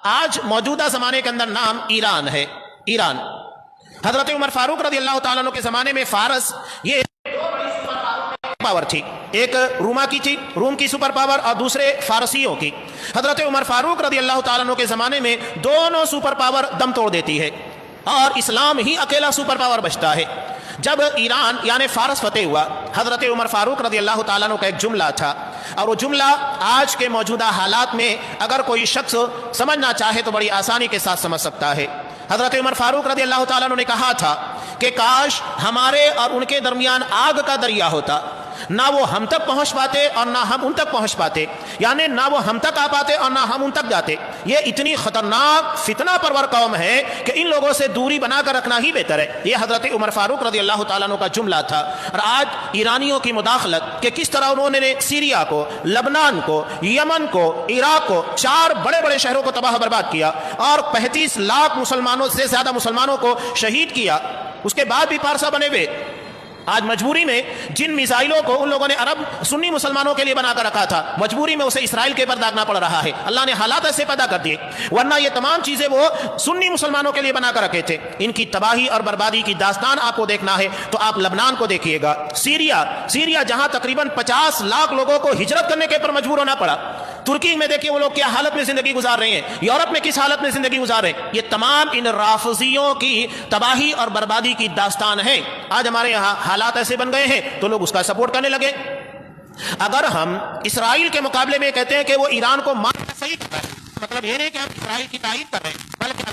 آج موجودہ زمانے کے اندر نام ایران ہے. ایران حضرت عمر فاروق رضی اللہ تعالیٰ عنہ کے زمانے میں فارس یہ پاور تھی. ایک روما کی تھی، روم کی سپر پاور، اور دوسرے فارسیوں کی. حضرت عمر فاروق رضی اللہ تعالیٰ عنہ کے زمانے میں دونوں سپر پاور دم توڑ دیتی ہے اور اسلام ہی اکیلا سپر پاور بچتا ہے. جب ایران یعنی فارس فتح ہوا، حضرت عمر فاروق رضی اللہ تعالیٰ عنہ کا ایک جملہ تھا، اور وہ جملہ آج کے موجودہ حالات میں اگر کوئی شخص سمجھنا چاہے تو بڑی آسانی کے ساتھ سمجھ سکتا ہے. حضرت عمر فاروق رضی اللہ تعالیٰ عنہ نے کہا تھا کہ کاش ہمارے اور ان کے درمیان آگ کا دریا ہوتا، نہ وہ ہم تک پہنچ پاتے اور نہ ہم ان تک پہنچ پاتے، یعنی نہ وہ ہم تک آ پاتے اور نہ ہم ان تک جاتے. یہ اتنی خطرناک فتنہ پرور قوم ہے کہ ان لوگوں سے دوری بنا کر رکھنا ہی بہتر ہے. یہ حضرت عمر فاروق رضی اللہ تعالیٰ عنہ کا جملہ تھا. اور آج ایرانیوں کی مداخلت کہ کس طرح انہوں نے سیریا کو، لبنان کو، یمن کو، عراق کو، 4 بڑے بڑے شہروں کو تباہ برباد کیا اور 35 لاکھ مسلمانوں سے زیادہ مسلمانوں کو شہید کیا، اس کے بعد بھی پارسا بنے ہوئے. آج مجبوری میں جن میزائلوں کو ان لوگوں نے عرب سنی مسلمانوں کے لیے بنا کر رکھا تھا، مجبوری میں اسے اسرائیل کے اوپر داغنا پڑ رہا ہے. اللہ نے حالات ایسے پیدا کر دیے، ورنہ یہ تمام چیزیں وہ سنی مسلمانوں کے لیے بنا کر رکھے تھے. ان کی تباہی اور بربادی کی داستان آپ کو دیکھنا ہے تو آپ لبنان کو دیکھیے گا، سیریا جہاں تقریباً 50 لاکھ لوگوں کو ہجرت کرنے کے پر مجبور ہونا پڑا. ترکی میں دیکھیے وہ لوگ کیا حالت میں زندگی گزار رہے ہیں، یورپ میں کس حالت میں زندگی گزار رہے ہیں. یہ تمام ان رافضیوں کی تباہی اور بربادی کی داستان ہے. آج ہمارے یہاں حالات ایسے بن گئے ہیں تو لوگ اس کا سپورٹ کرنے لگے. اگر ہم اسرائیل کے مقابلے میں کہتے ہیں کہ وہ ایران کو مارنا صحیح کر رہا ہے، مطلب یہ نہیں کہ ہم اسرائیل کی تائید کر رہے ہیں، بلکہ